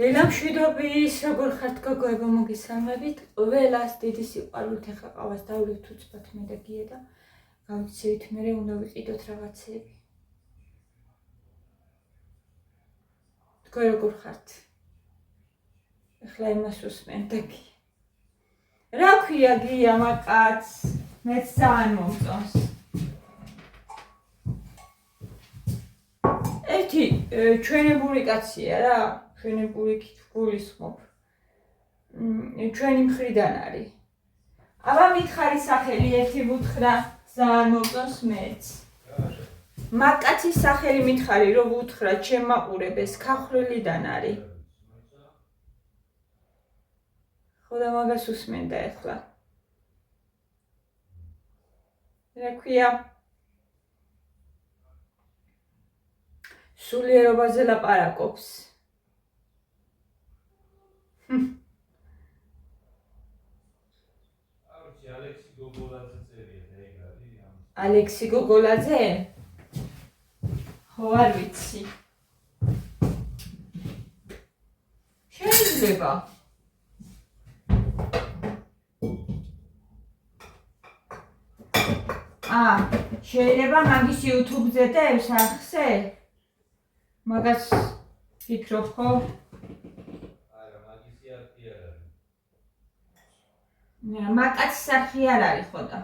დილამშვიდობის, როგორ ხართ გოგოებო, მოგესალმებით. ყველას დიდი სიყვარულით ეხლა ყავას დავივით უცბად მე და გია და გავიცევით მერე უნდა ვიყიდოთ რაღაცები. თქვენ როგორ ხართ? ეხლა იმას უსმენ და გია. რა ქვია გია მაკაც? მეც ძალიან მომწონს. ერთი ჩვენებური კაცია რა. ჩვენებური გულისხმობ. ჩვენი მხრიდან არის. აბა მითხარი სახელი ერთი ვუთხრა, ძალიან მომწონს მეც. მაკაცის სახელი მითხარი, რომ ვუთხრა, ჩემ მაყურებელს ქახრილიდან არის. ხო და მაგას უსმენდა ეხლა. რა ქვია? სულიერობაზე ლაპარაკობს. ალექსი გოგოლაძე? ხო არ ვიცი. შეიძლება. შეიძლება მაგის YouTube-ზე დევს ახსე? მაგას ფიქრობ ხო? მაკაც სახი არ არის ხო და?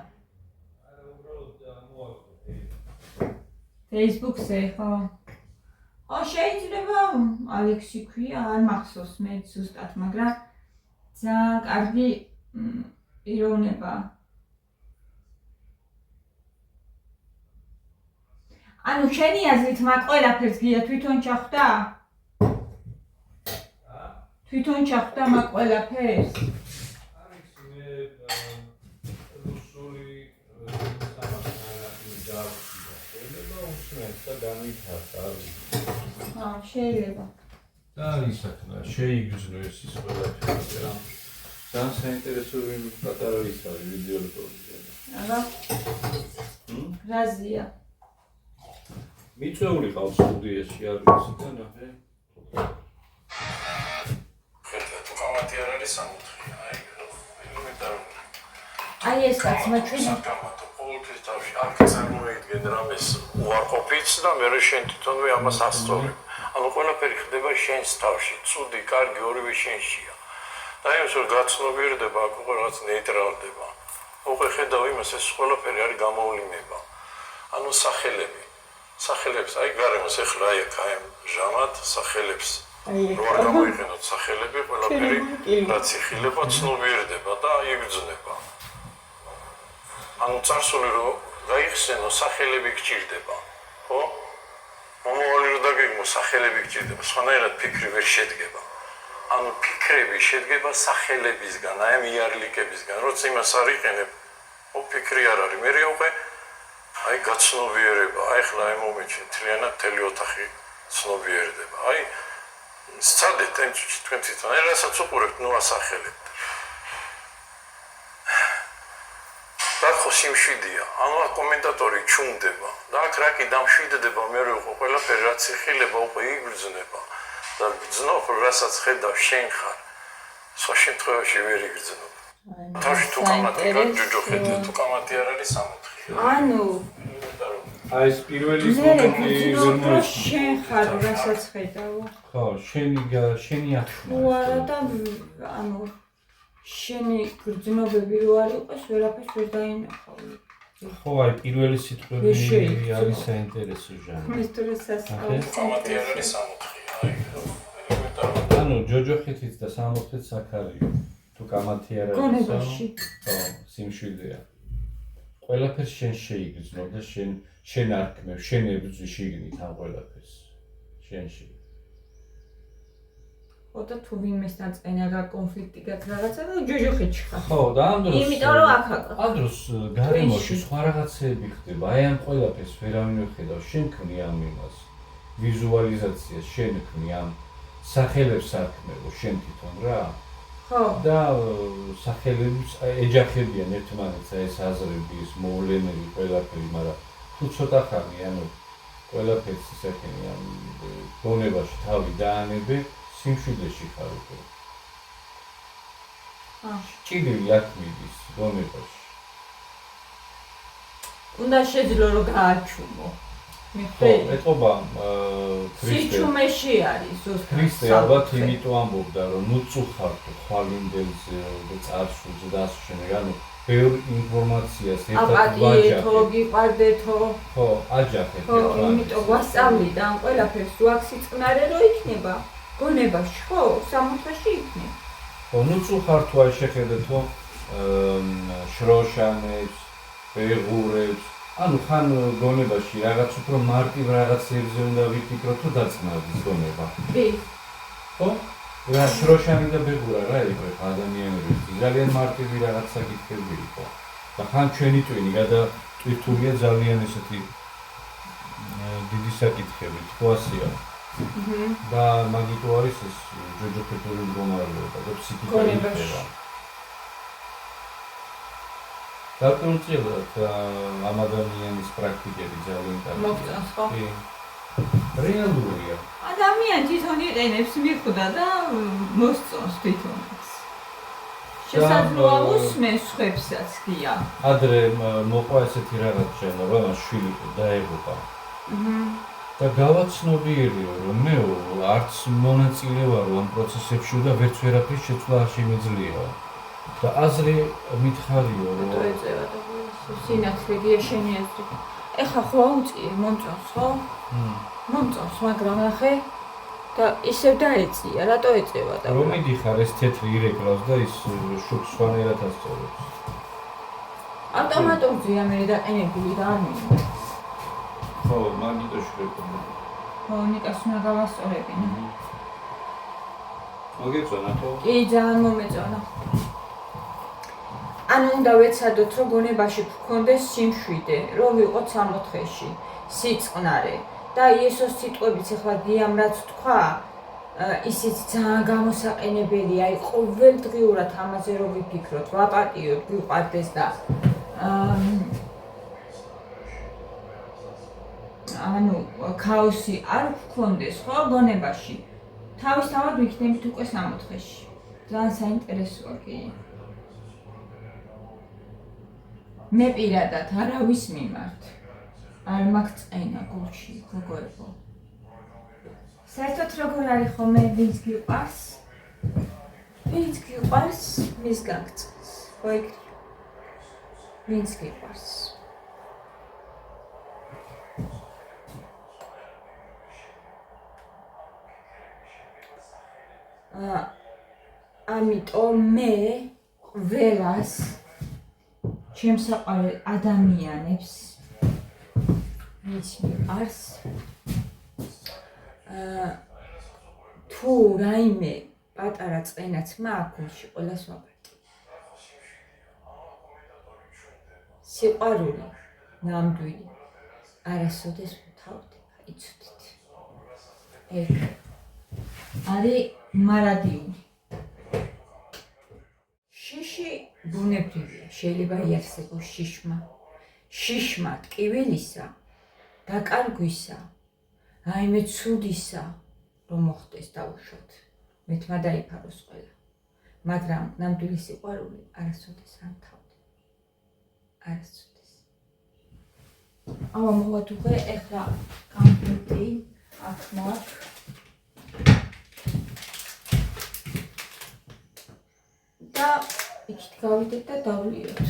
Facebook-ზე ხო? ხო შეიძლება ალექსი ქვია, არ მახსოვს მე ზუსტად, მაგრამ ძალიან კარგი პიროვნება. ანუ შენი აზრით მაგ ყველაფერს გია თვითონ ჩახვდა? თვითონ ჩახვდა მაგ ყველაფერს? შეიძლება. და არის საქმე, შეიგრძნო ეს ის ყველაფერი რა. ძალიან საინტერესო პატარა ის არის ვიდეო რეპორტაჟი. აბა. რაზია? მიწვეული ყავს სტუდიაში არ ვიცი და ნახე. ხერხი თუ კამათი არ არის სამოთხი, აი ელემენტარული. აი ეს კაცმა ჩვენი ყოველთვის თავში აქ წარმოიდგენ რამეს უარყოფით და მე შენ თვითონვე ამას ასწავლებ. ანუ ყველაფერი ხდება შენს თავში, ცუდი, კარგი ორივე შენშია. და იმას რომ გაცნობიერდება, აქ რაღაც ნეიტრალდება. უკვე ხედავ იმას, ეს ყველაფერი არის გამოვლინება. ანუ სახელებს, აი გარემოს ეხლა აი აქ აი ჟამად სახელებს. რო არ გამოიყენოთ სახელები, ყველაფერი რაც იხილება, ცნობიერდება და იგრძნება. ანუ წარსული რო გაიხსენო სახელები გჭირდება, ხო? მომავალი რო დაგეგმო სახელები გჭირდება, სხვანაირად ფიქრი ვერ შედგება. ანუ ფიქრები შედგება სახელებისგან, აი ამ იარლიკებისგან, როცა იმას არ იყენებ, ფიქრი არ არის. მე უკვე აი გაცნობიერება, აი ხლა აი მომეჩე, თლიანად მთელი ოთახი ცნობიერდება. აი სცადეთ თქვენ თვითონ, აი რასაც უყურებთ, ნუ ასახელებთ. და ხო სიმშვიდეა, ანუ კომენტატორი ჩუმდება და აქ რაკი დამშვიდდება, მე რო ყველაფერი რაც ეხილება უკვე იგრძნება და გძნობ, რასაც ხედავ შენ ხარ, სხვა შემთხვევაში ვერ იგრძნობ. თავში თუ კამათი გაჯოჯოხეთ, თუ კამათი არ არის სამოთხი. ანუ აი ეს პირველი მომენტი ვერ მოეჩვენა. შენ ხარ, რასაც ხედავ. ხო, შენი ახმა. უარა და ანუ შენი გრძნობები რო არ იყოს, ვერაფერს ვერ დაინახავ. ხო, აი პირველი სიტყვები არის საინტერესო ჟანრი. მის დროს სასწაულს. კამათი არ არის სამოთხი, აი ელემენტარული. ანუ ჯოჯოხეთიც და სამოთხეც აქ არის. თუ კამათი არ არის. გონებაში. ხო, სიმშვიდეა. ყველაფერს შენ შეიგრძნო და შენ არქმევ, შენ ებრძვი შიგნით ამ ყველაფერს. შენში. ხო და თუ ვინმესთან წენა კონფლიქტი გაქვს რაღაცა და ჯოჯოხეთში ხარ. ხო, და ამ დროს იმიტომ რომ აქ ამ დროს გარემოში სხვა რაღაცები ხდება. აი ამ ყველაფერს ვერავინ ვერ ხედავს, შენ ქმნი ამ იმას. ვიზუალიზაციას შენ ქმნი ამ სახელებს არქმევო შენ თვითონ რა. ხო. და სახელებს ეჯახებიან ერთმანეთს ეს აზრები, ეს მოვლენები, ყველაფერი, მაგრამ თუ ცოტა ხანი, ანუ ყველაფერს ისე ამ გონებაში თავი დაანებე, სიმშვიდეში ხარ უკვე. ჭიდილი აქ მიდის გონებაში. უნდა შეძლო რომ გააჩუმო. ხო, ეთყობა ქრისტე. სიჩუმეში არის ზუსტად. ქრისტე ალბათ იმიტომ ამბობდა რომ ნუ წუხართ ხვალინდელზე და წარსულზე და ასე შემდეგ. ანუ ბევრი ინფორმაციას ერთად აპატიეთო, გიყვარდეთო. ხო, აჯახეთ. ხო, იმიტომ ვასწავლიდა ამ ყველაფერს თუ აქ სიწყნარე რო იქნება გონებაში, ხო, სამოთხეში იქნება. ხო, ნუ წუხართ თუ აი შეხედეთო შროშანებს, ბეღურებს, ანუ ხან გონებაში რაღაც უფრო მარტივ რაღაცებზე უნდა ვიფიქროთ თუ დაწყნარდეს გონება. კი. ხო? რა შროშანი და ბეღურა რა იყო ადამიანები, ძალიან მარტივი რაღაც საკითხები იყო. და ხან ჩვენი ტვინი გადატვირთულია ძალიან ესეთი დიდი საკითხები, თქო ასეა. და მაგიტო არის ეს ჯოჯოქეთური მდგომარეობა და ფსიქიკური ხება. დაკონცილოთ ამ ადამიანის პრაქტიკები ძალიან კარგი. მოგწონს ხო? კი. რეალურია. ადამიანი თვითონ იყენებს მიხვდა და მოსწონს თვითონაც. შესაძლოა უსმენს ხვებსაც გია. ადრე მოყვა ესეთი რაღაც შენება, მას შვილი დაეღუპა. და გავაცნობიერიო რომ მე არც მონაწილე ვარ ამ პროცესებში და ვერც ვერაფრის შეცვლა არ შემეძლია. და აზრი მითხარიო რომ ეწევა და სინათლე გია შენი აზრი. ეხა ხო აუწიე მომწონს ხო? მომწონს, მაგრამ ახე და ისევ დაეწია, რატო ეწევა და რომ მიდიხარ ეს თეთრი ირეკლავს და ის შუქს სხვანაირად ასწავლებს. ავტომატურია მე დაყენებული და არ მინდა. ხო, მაგიტო შეგეკונה. ხო, ნიკას უნდა გავასწორებინა. მოგეწონა ხო? კი, ძალიან მომეწონა. ანუ უნდა ვეცადოთ, რომ გონებაში გქონდეს სიმშვიდე, რომ ვიყოთ სამოთხეში, სიწყნარე. და იესოს სიტყვებიც ახლა გიამ რაც თქვა, ისიც ძალიან გამოსაყენებელია, აი ყოველდღიურად ამაზე რომ ვიფიქროთ, ვაპატიოთ, გვიყვარდეს და ანუ ქაოსი არ გქონდეს ხო გონებაში. თავისთავად ვიქნებით უკვე სამოთხეში. ძალიან საინტერესოა კი. მე პირადად არავის მიმართ არ მაქვს წენა გულში, გოგოებო. საერთოდ როგორ არის ხოლმე ვინც გიყვარს? ვინც გიყვარს, მის გაგწევს. ხო ეგ ვინც გიყვარს. ამიტომ მე ყველას ჩემს საყვარელ ადამიანებს ვინც მიყვარს თუ რაიმე პატარა წენაც მაქვს გულში ყველას ვაპატი. სიყვარული ნამდვილი არასოდეს მთავრდება, იცოდეთ. ეგ არის მარადიული. შიში ბუნებრივია, შეიძლება იარსებოს შიშმა ტკივილისა, დაკარგვისა, რაიმე ცუდისა, რომ მოხდეს დაუშვათ. მეთმა დაიფაროს ყველა. მაგრამ ნამდვილი სიყვარული არასოდეს არ მთავრდება. არასოდეს. მოვად უკვე ეხლა კომპლექტი აქ მაქვს. და იქით გავიდეთ და დავლიოთ.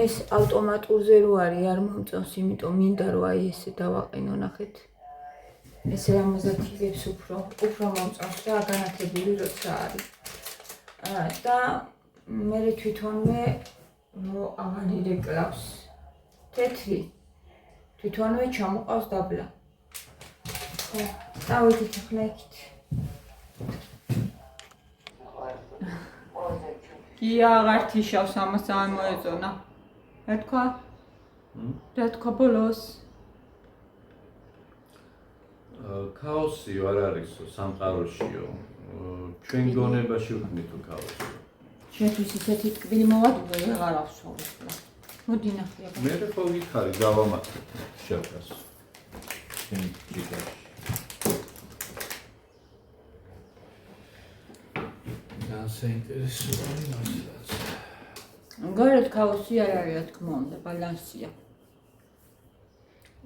ეს ავტომატურზე რო არის, არ მომწონს, იმიტომ მინდა რომ აი ესე დავაყენო, ნახეთ. ესე ამაზე თიგებს უფრო მომწონს და განათებული როცა არის. და მე თვითონვე აღარი რეკლავს. თეთრი თვითონვე ჩამოყავს დაბლა. ხო, დავიდეთ ახლა იქით. გია აღარ თიშავს, ამას ძალიან მოეწონა. რა თქვა? რა თქვა ბოლოს? ქაოსი არ არისო, სამყაროშიო. ჩვენ გონებაში ვქმნით თუ ქაოსი. შეთვის ისეთი ტკბილი მოვადუღე, აღარ ავსვავ. მოდი ნახე. მე ხო ვიხარი, გავამართე შევკას. შენ ჯიგაში. ძალიან საინტერესო არის მასაც. გარეთ ქაოსი არ არის, რა თქმა უნდა, ბალანსია.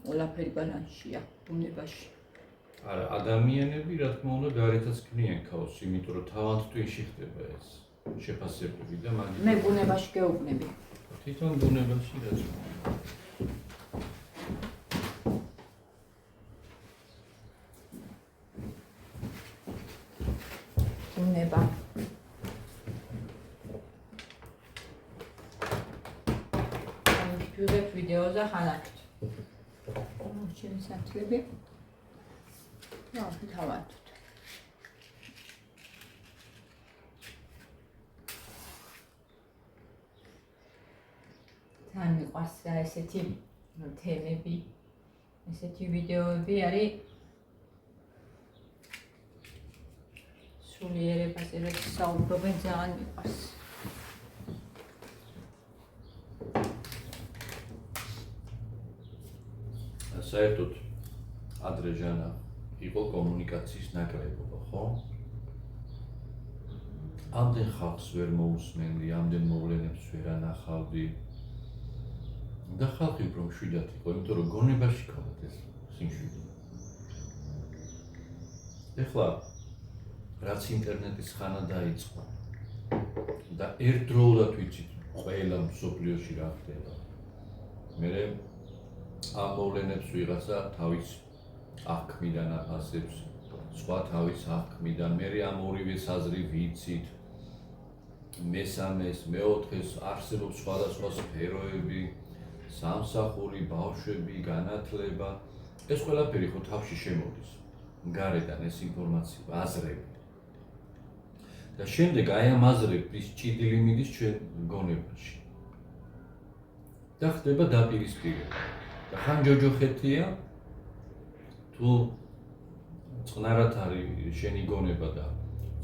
ყველაფერი ბალანსია ბუნებაში. არა, ადამიანები, რა თქმა უნდა, გარეთაც ქმნიან ქაოსს, იმიტომ რომ თავად თვინში ხდება ეს შეფასებები და მაგით მე ბუნებაში გეუბნები. თვითონ ბუნებაში რა თქმა უნდა. ბუნება. ვიღებ ვიდეოზე ხანაკით. ჩემი სათლები. თავად. თან მიყვარს რა ესეთი თემები, ესეთი ვიდეოები არის სულიერებაზე, რაც საუბრობენ, ძალიან მიყვარს. საერთოდ ადრე ჟანა იყო კომუნიკაციის ნაკლებობა, ხო? ამდენ ხალხს ვერ მოусმენდი, ამდენ მოვლენებს ვერ ანახავდი. და ხალხი უფრო მშვიდად იყო, იმიტომ რომ გონებაში ქონდათ ეს სიმშვიდე. ეხლა რაც ინტერნეტის ხანა დაიწყო და ერთდროულად ვიცით ყველა მსოფლიოში რა ხდება. მე ამ მოვლენებს ვიღაცა თავის აღქმიდან აფასებს, სხვა თავის აღქმიდან, მე ამ ორივეს აზრი ვიცით. მესამეს, მეოთხეს არსებობს სხვადასხვა სფეროები, სამსახური, ბავშვები, განათლება. ეს ყველაფერი ხო თავში შემოდის. გარედან ეს ინფორმაცია, აზრები. და შემდეგ აი ამ აზრების ჭიდილი მიდის ჩვენ გონებაში. და ხდება დაპირისპირება. და ხან ჯოჯოხეთია თუ წყნარად არის შენი გონება და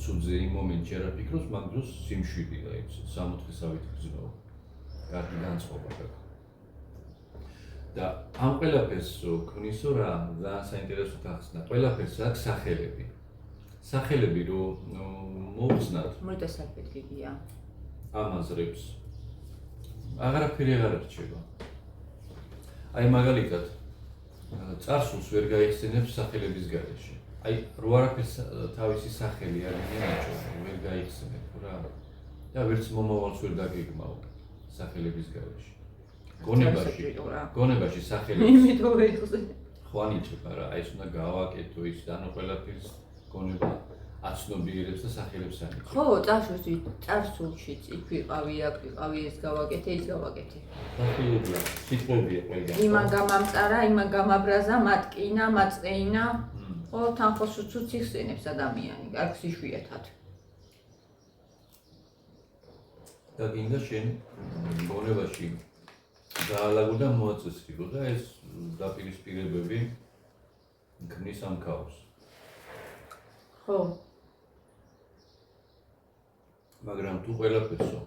ცუდზე იმ მომენტში არ ფიქრობს, მაგ დროს სიმშვიდეა ის 64-ავით გზნო. კარგი განწყობა გაქვს. და ამ ყველაფერს ქმნისო რა, ძალიან საინტერესო გახსნა. ყველაფერს აქვს სახელები. სახელები რომ მოვხსნათ. მოტესალფეთგია. ამ აზრებს აღარაფერი აღარ რჩება. აი მაგალითად წარსულს ვერ გაიხსენებს სახელების გარეშე. აი რო არაფერს თავისი სახელი არ მიენაჭო, ვერ გაიხსენებ რა. და ვერც მომავალს ვერ დაგეგმავ სახელების გარეშე. გონებაში სახელები იმიტომ ვეხსენე. ხვანიჭება რა, აი ეს უნდა გავაკეთო ის ანუ ყველაფერს გონება აცნობიერებს და სახელებს ანიჭებს. ხო, წარსულშიც იქ ვიყავი, აქ ვიყავი, ეს გავაკეთე, ის გავაკეთე. სახელებია, სიტყვებია ყველა. იმან გამამწარა, იმან გამაბრაზა, მატკინა, მაწეინა. ხო, თანხოს უცუც იხსენებს ადამიანი, აქ იშვიათად. და გინდა შენ გონებაში დაალაგო და მოაწესრიგო და ეს დაპირისპირებები ქმნის ამ ქაოსს. ხო. მაგრამ თუ ყველაფერსო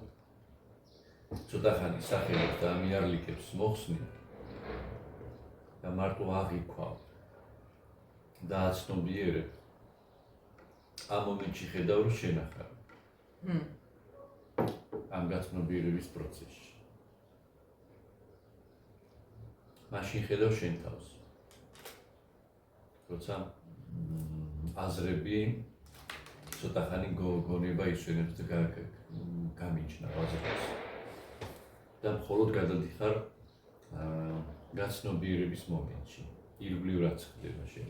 ცოტა ხანი სახელებს და მიარლიკებს მოხსნი და მარტო აღიქვავ და აცნობიერებ ამ მომენტში ხედავ რომ შენახარ ამ გაცნობიერების პროცესში. მაშინ ხედავ შენ თავს. როცა აზრები ცოტა ხანი გონება ისვენებს და გამიჩნდა აზრებს. და მხოლოდ გადადიხარ გაცნობიერების მომენტში. ირგვლივ რაც ხდება შენ.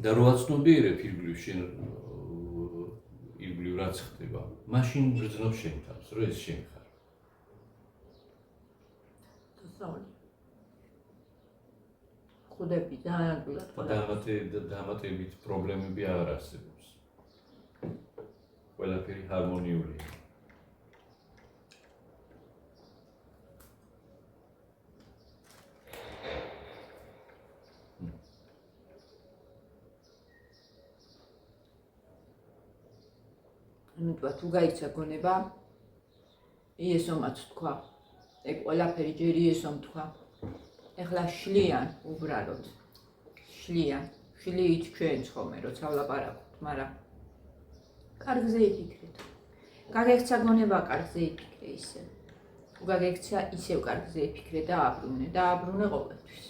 და რო აცნობიერებ ირგვლივ შენ ირგვლივ რაც ხდება, მაშინ გრძნობ შენ თავს, რომ ეს შენ ხარ. ხუდები ძალიან ადვილად. დამატებით პრობლემები აღარ არსებობს. ყველაფერი ჰარმონიულია. იმიტომ თუ გაიქცა გონება იესომაც თქვა. ეგ ყველაფერი ჯერ იესომ თქვა. ეხლა შლიან უბრალოდ. შლიან. შლიით ჩვენ ხომე როცა ვლაპარაკობთ. მაგრამ კარგზე იფიქრეთ. გაგექცა გონება კარგზე იფიქრე ისე. გაგექცა ისევ კარგზე იფიქრე და აბრუნე ყოველთვის.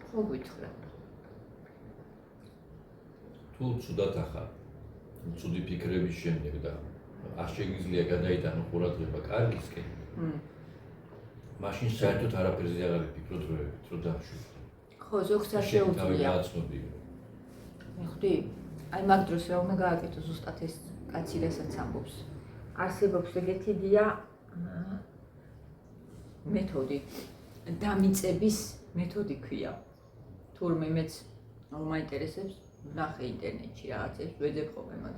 ხო გითხრა. თუ ცუდად ახარ, ცუდი ფიქრების შემდეგ და არ შეგიძლია გადაიტანო ყურადღება კარგისკენ. მაშინ საერთოდ არაფერზე აღარ ვფიქრობ დროებით, რომ დავშვი. ხო, ზოგს არ შეუძლია. გაცნობია. მიხვდი? აი მაგ დროს რა უნდა გააკეთო ზუსტად ეს კაცი რასაც ამბობს. არსებობს ეგეთი დია მეთოდი, დამიწების მეთოდი ქვია. თურმე მეც მაინტერესებს, ვნახე ინტერნეტში რაღაცებს, ვეძებ ხოლმე მაგ.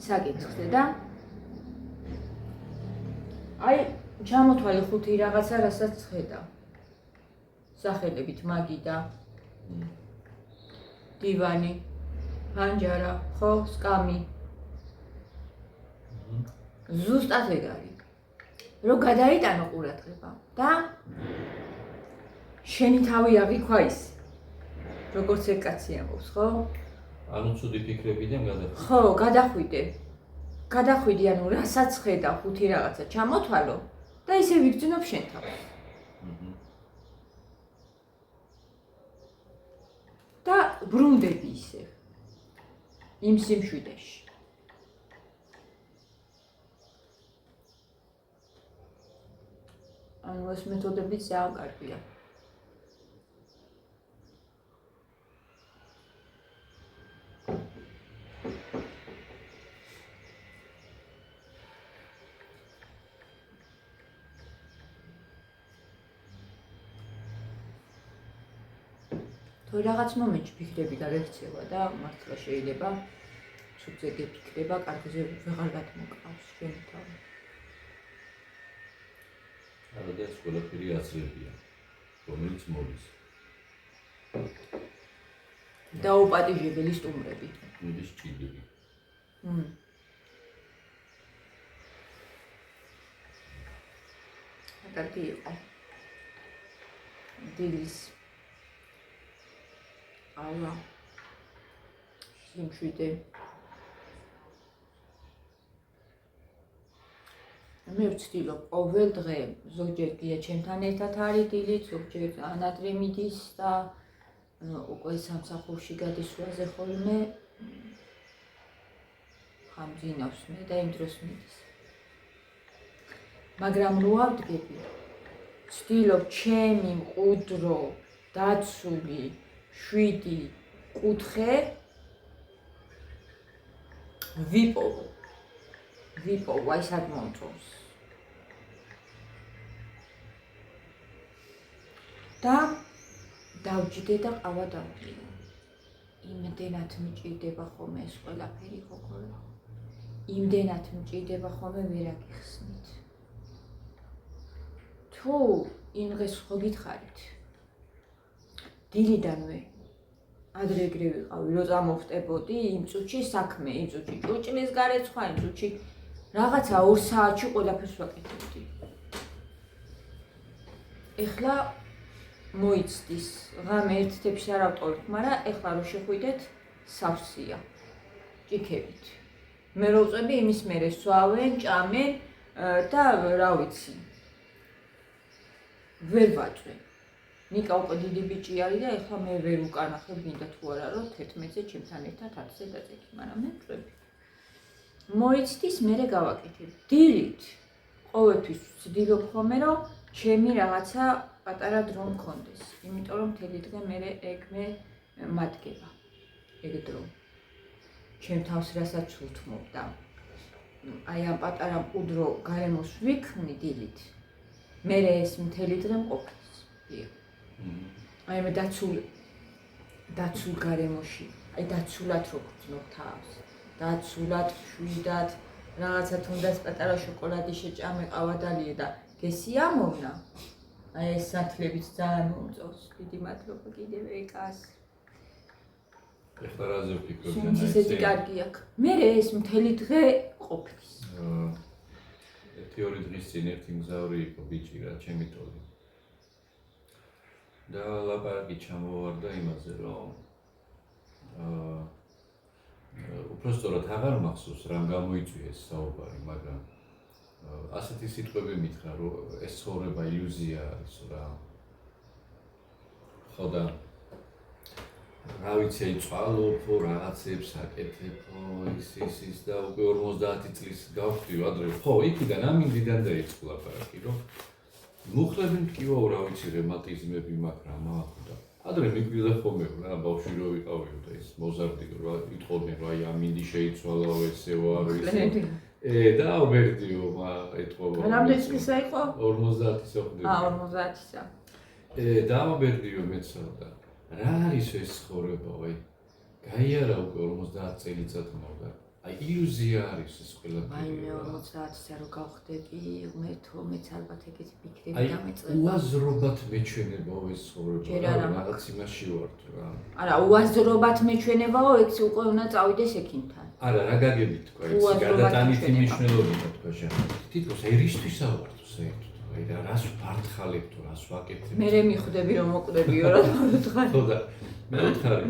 საკითხზე და აი ჩამოთვალე 5 რაღაცა, რასაც ხედავ. სახელებით მაგი და დივანი, ფანჯარა, ხო, სკამი. ზუსტად ეგ არის. რომ გადაიტანო ყურადღება და შენი თავი აღიქვა ის. როგორც ეგ კაცი ამბობს, ხო? ანუ ცუდი ფიქრებიდან გადახვიდე. ხო, გადახვიდი, ანუ რასაც ხედავ 5 რაღაცა ჩამოთვალო და ისე ვიგრძნობ შენ თავს. და ბრუნდები ისე იმ სიმშვიდეში. ანუ ეს მეთოდებიც ძალიან კარგია. თუ რაღაც მომენტში ფიქრები გაგექცევა და მართლა შეიძლება ცუდზე გეფიქრება, კარგზე ვეღარ გადმოკლავს შენი თავი. არა და ეს ყველაფერი აცლებია, რომელიც მოდის. დაუპატიჟებელი სტუმრები. მოდის ჭიდები. კარგი იყო. დილის ალა სიმშვიდე. მე ვცდილობ ყოველ დღე, ზოგჯერ კიდე ჩემთან ერთად არის დილით, ზოგჯერ ანადრე მიდის და უკვე სამსახურში გადისვლაზე ხოლმე ხამძინავს მე და იმ დროს მიდის. მაგრამ რო ავდგები, ვცდილობ ჩემი მყუდრო, დაცული 7 კუთხე ვიპოვო აი სად მომწონს. და დავჯდე და ყავა დავდიო. იმდენად მჭირდება ხოლმე ეს ყველაფერი ხოქორო. იმდენად მჭირდება ხოლმე ვერ აგიხსნით. თუ იმ დღეს ხო გითხარით. დილიდანვე ადრე ეგრე ვიყავი, რომ წამოვხტებოდი იმ წუთში საქმე, იმ წუთში ჭუჭლის გარეცხვა, იმ წუთში რაღაცა 2 საათში ყველაფერს ვაკეთებდი. ეხლა მოიცდის, ღამე ერთ თებში არ ავტოვებ, მაგრამ ეხლა რო შეხვიდეთ, სავსეა. ჭიქებით. მე რო ვწვევი იმის მერე სვავენ, ჭამენ და რა ვიცი. ვერ ვაწვე. ნიკა უკვე დიდი ბიჭი არის და ეხლა მე ვერ უკანახებ გინდა თუ არა რომ 11-ზე ჩემთან ერთად 10-ზე დაწექი, მაგრამ მე ვწვევი. მოიცდის, მერე გავაკეთებ. დილით ყოველთვის ვცდილობ ხოლმე რომ ჩემი რაღაცა პატარა დრო მქონდეს, იმიტომ რომ მთელი დღე მერე ეგ მე მადგება. ეგ დრო. ჩემ თავს რასაც ვუთმობ და აი ამ პატარა მყუდრო გარემოს ვიქმნი დილით. მერე ეს მთელი დღე მყოფის. აი მე დაცულ გარემოში, აი დაცულად რო გრძნობ თავს, დაცულად შვიდად, რაღაცა თუნდაც პატარა შოკოლადი შეჭამე, ყავა დალიე და გესიამოვნა. აი ეს სათლებით ძალიან მომწონს. დიდი მადლობა კიდევ ეკას. ეხლა რაზე ვფიქრობ? ისეთი კარგი აქვს. მერე ეს მთელი დღე ყოფნის. 1-2 დღის წინ ერთი მგზავრი იყო ბიჭი რა, ჩემი ტოლი. და ლაპარაკი ჩამოვარდა იმაზე, რომ უბრალოდ აღარ მახსოვს რამ გამოიწვია ეს საუბარი, მაგრამ ასეთი სიტყვები მითხრა, რომ ეს ცხოვრება ილუზია არის რა. ხო და რა ვიცი, წვალობო, რაღაცებს აკეთებო, ის და უკვე 50 წლის გავხდიო ადრე. ხო, იქიდან ამინდიდან დაიწყო ლაპარაკი, რომ მუხლები მткиვა, რა ვიცი, რემატიზმები მაქვს რა მაქვს და ადრე მიგვიდა ხოლმე რა ბავშვი რო ვიყავიო და ის მოზარდი რა იტყოდნენ რა ამინდი შეიცვალა ესეო არ ვიცი. და ვერდიო ეთყობა. რამდენი წლისა იყო? 50-ისა ხდება. 50-ისა. და ვერდიო მეცო და რა არის ეს ცხოვრება, ვაი? გაიარა უკვე 50 წელიწად მოვდა. აი ილუზია არის ეს ყველაფერი. აი მე 50-ისა რო გავხდები, მეც ალბათ ეგეთი ფიქრები აი დამეწება. უაზრობად მეჩვენებაო ეს ცხოვრება. ჯერ არა რაღაც იმაში ვართ რა. არა, უაზრობად მეჩვენებაო, ეგ უკვე უნდა წავიდეს ექიმთან. არა, რა გაგებით თქვა, ეს გადატანითი მნიშვნელობითა თქვა შენ. თითქოს ერისთვის ავართ საერთოდ. აი და რას ვფართხალებ თუ რას ვაკეთებ. მე მიხვდები რომ მოკვდებიო რა თქვა. ხო და მე ვთხარი.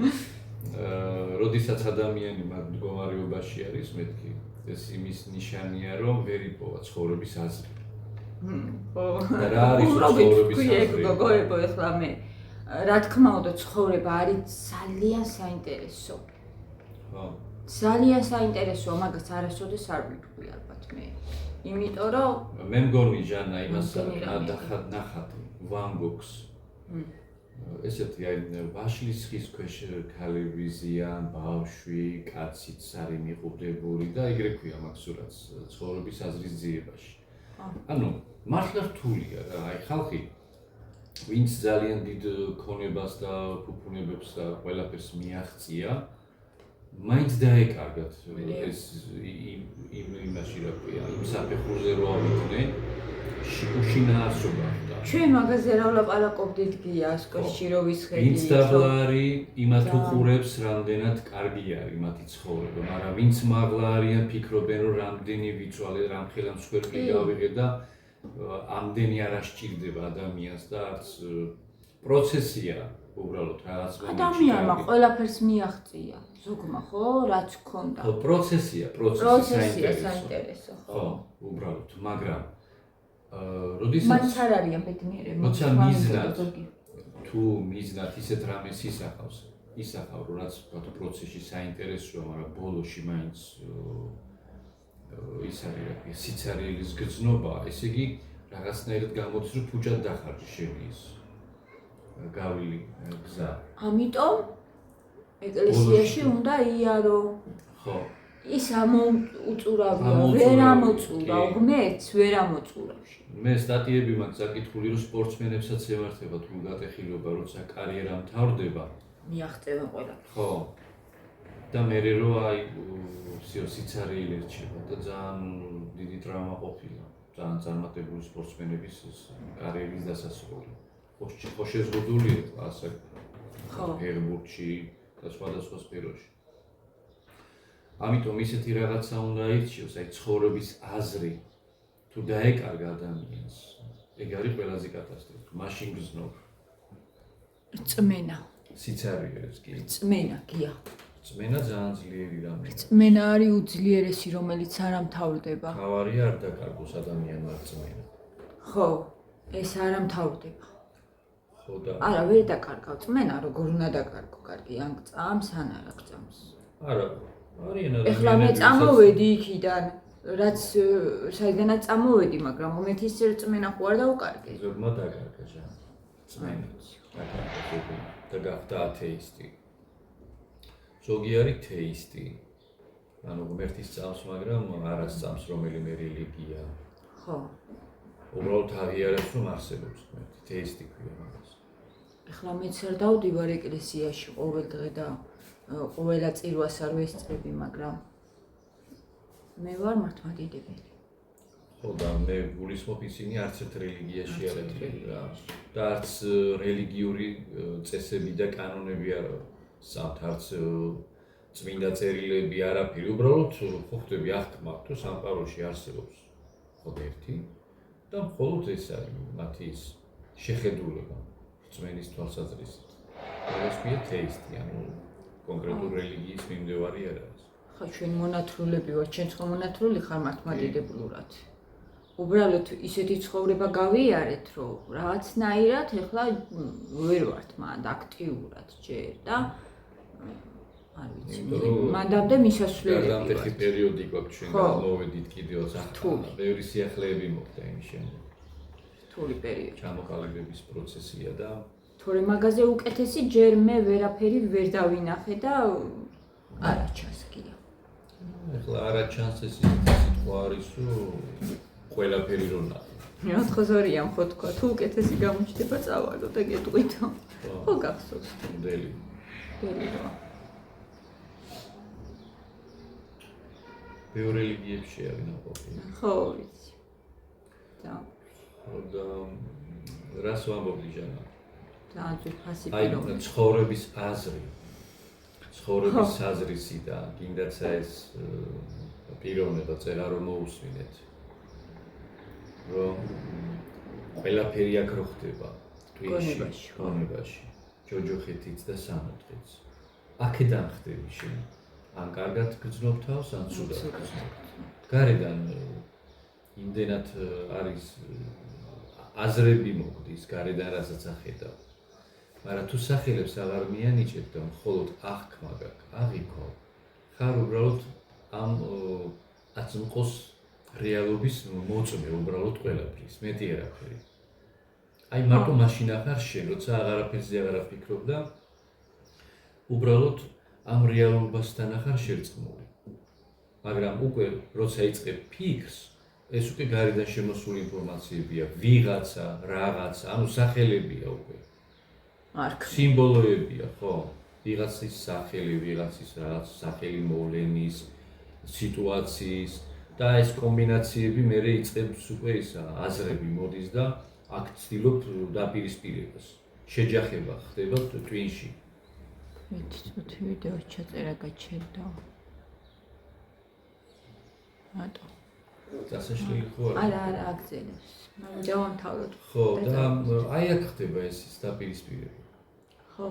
როდესაც ადამიანი მაგ მდგომარეობაში არის, მეთქი ეს იმის ნიშანია, რომ ვერ იპოვა ცხოვრების აზრი. ხო. და რა არის ცხოვრების აზრი? გოგოებო, ეხლა მე რა თქმა უნდა ცხოვრება არის ძალიან საინტერესო. ხო. ძალიან საინტერესოა, მაგას არასოდეს არ ვიტყვი ალბათ მე. იმიტომ რომ მე მგონი ჟანა იმას ნახატ ვან გოგს. ესეთი აი ვაშლის ხის ქვეშ ქალები ზიან, ბავშვი, კაციც არის მიყურებული და ეგრე ქვია მაგ სურათს ცხოვრების აზრის ძიებაში. ანუ მართლა რთულია რა, აი ხალხი ვინც ძალიან დიდ ქონებას და ფუფუნებებს და ყველაფერს მიაღწია, მაინც დაეკარგათ ეს იმაში რა ქვია, იმ საფეხურზე რო ავიდნენ, უშინაარსობა და ჩვენ მაგაზე რა ვლაპარაკობდით გია სკოლაში რო ვისხედი. ვინც დაბლა არის, იმათ უყურებს რამდენად კარგი არის მათი ცხოვრება, მაგრამ ვინც მაღლა არიან, ფიქრობენ რომ რამდენი ვიცვალე, რამხელა მსხვერპლი გავიღე და ამდენი არ ასჭირდება ადამიანს და არც პროცესია უბრალოდ რაღაც ადამიანმა ყველაფერს მიაღწია. ზოგმა ხო, რაც ჰქონდა. ხო, პროცესია საინტერესო. ხო, უბრალოდ, მაგრამ როდესაც მათ არ არიან ბედნიერები. როცა მიზნად თუ მიზნად ისეთ რამეს ისახავ, რაც ვთქვათ პროცესში საინტერესოა, მაგრამ ბოლოში მაინც ის არის რა ქვია, სიცარიელის გრძნობა, ესე იგი რაღაცნაირად გამოდის, რომ ფუჭად დახარჯი შენი ის გავილი გზა. ამიტომ ეკლესიაში უნდა იარო. ხო. ის ამოუწურავია, ვერ ამოწურა, ღმერთს ვერ ამოწურავში. მე სტატიები მაქვს საკითხული, რომ სპორტსმენებსაც ემართება თუ გატეხილება, როცა კარიერა მთავრდება. მიაღწევენ ყველაფერს. ხო. და მე რო აი სიცარიელი რჩება და ძალიან დიდი ტრავმა ყოფილა. ძალიან წარმატებული სპორტსმენების კარიერის დასასრული. ხო შეზღუდულია ასე. ხო. ფერბურთში და სხვადასხვა სფეროში. ამიტომ ისეთი რაღაცა უნდა ირჩიოს, აი ცხოვრების აზრი თუ დაეკარგა ადამიანს, ეგ არის ყველაზე კატასტროფა. მაშინ გზნობ. წმენა. სიცარიელს კი. წმენა გია. წმენა ძალიან ძლიერი რამეა. წმენა არის უძლიერესი, რომელიც არ ამთავრდება. თავარია არ დაკარგოს ადამიანმა წმენა. ხო, ეს არ ამთავრდება. ხო და არა, ვერ დაკარგავ წმენა, როგორ უნდა დაკარგო, კარგი, ან გწამს, ან არ გწამს. არა, არიან ეხლა მე წამოვედი იქიდან, რაც საიდანაც წამოვედი, მაგრამ მომეთის წმენა ხო არ დაუკარგე. ზოგმა დაკარგა ჟან. წმენა დაკარგა და გახდა ათეისტი. ზოგი არის თეისტი. ანუ ღმერთის წამს, მაგრამ არ ასწამს რომელიმე რელიგია. ხო. უბრალოდ აღიარებს რომ არსებობს ღმერთი, თეისტი ქვია მაგას. ეხლა მეც არ დავდივარ ეკლესიაში ყოველ დღე და ყველა წირვას არ ვესწრები, მაგრამ მე ვარ მართლმადიდებელი. ხო და მე გულისხმობ ისინი არც ერთ რელიგიაში არ ეთქენ რა და არც რელიგიური წესები და კანონები არ სამთ არც წმინდა წერილები არაფერი, უბრალოდ ხო ხდები აღქმავთ, რომ სამყაროში არსებობს ღმერთი და მხოლოდ ეს არის მათი ის შეხედულება რწმენის თვალსაზრისით. ეს ქვია თეისტი, ანუ კონკრეტულ რელიგიის მიმდევარი არ არის. ხა ჩვენ მონათრულები ვართ, ჩვენც ხო მონათრული ხარ მართლმადიდებლურად. უბრალოდ ისეთი ცხოვრება გავიარეთ, რომ რაღაცნაირად ეხლა ვერ ვართ მანდ აქტიურად ჯერ და არ ვიცი, მანდამდე მისასვლელები ვართ. გადამტეხი პერიოდი გვაქვს ჩვენ გამოვედით კიდევ ახლა, ბევრი სიახლეები მოხდა იმის შემდეგ. რთული პერიოდი. ჩამოყალიბების პროცესია და თორე მაგაზე უკეთესი ჯერ მე ვერაფერი ვერ დავინახე და არაჩანს კიდე. ეხლა არაჩანს ეს სიტყვა არის, რომ ყველაფერი რო ნახე. მეოთხე ხო თქვა, თუ უკეთესი გამოჩნდება წავალო და გეტყვითო. ხო გახსოვს. მოდელი. დელია. ბევრ რელიგიებში არის ნაყოფი. ხო ვიცი. და რას ვამბობდი ჟანა? ძალიან ძვირფასი აი პიროვნება. ცხოვრების აზრი. ცხოვრების აზრისი და კიდაც ეს პიროვნება წერა რომ მოусმინეთ. რომ ყველაფერი აქ რო ხდება გონებაში, გონებაში, ჯოჯოხეთიც და სამოთხეც. აქედან ხდები შენ. ან კარგად გძნობ თავს, ან ცუდად. გარედან იმდენად არის აზრები მოგდის, გარედან რასაც ახედავ. მაგრამ თუ სახელებს აღარ მიანიჭებ და მხოლოდ აღქმა გაქვს, აღიქო, ხარ უბრალოდ ამ აწმყოს რეალობის მოწმე უბრალოდ ყველაფრის, მეტი არაფერი. აი მარტო მაშინ ახარ შენ, როცა აღარაფერზე აღარ ფიქრობ და უბრალოდ ამ რეალობასთან ახარ შერწყმული. მაგრამ უკვე როცა იწყებ ფიქრს, ეს უკვე გარედან შემოსული ინფორმაციებია, ვიღაცა, რაღაცა, ანუ სახელებია უკვე. სიმბოლოებია, ხო? ვიღაცის სახელი, ვიღაცის რაღაც სახელი მოვლენის, სიტუაციის და ეს კომბინაციები მერე იწყებს უკვე ისა აზრები მოდის და აქ ცდილობ დაპირისპირებას. შეჯახება ხდება ტვინში. ვიცი, ვიდეო ჩაწერა გაჩერდა. ატო. დასაშლელი ხო არა? არა, აგზელებს. დავამთავროთ. ხო, და აი აქ ხდება ეს დაპირისპირება. ხო.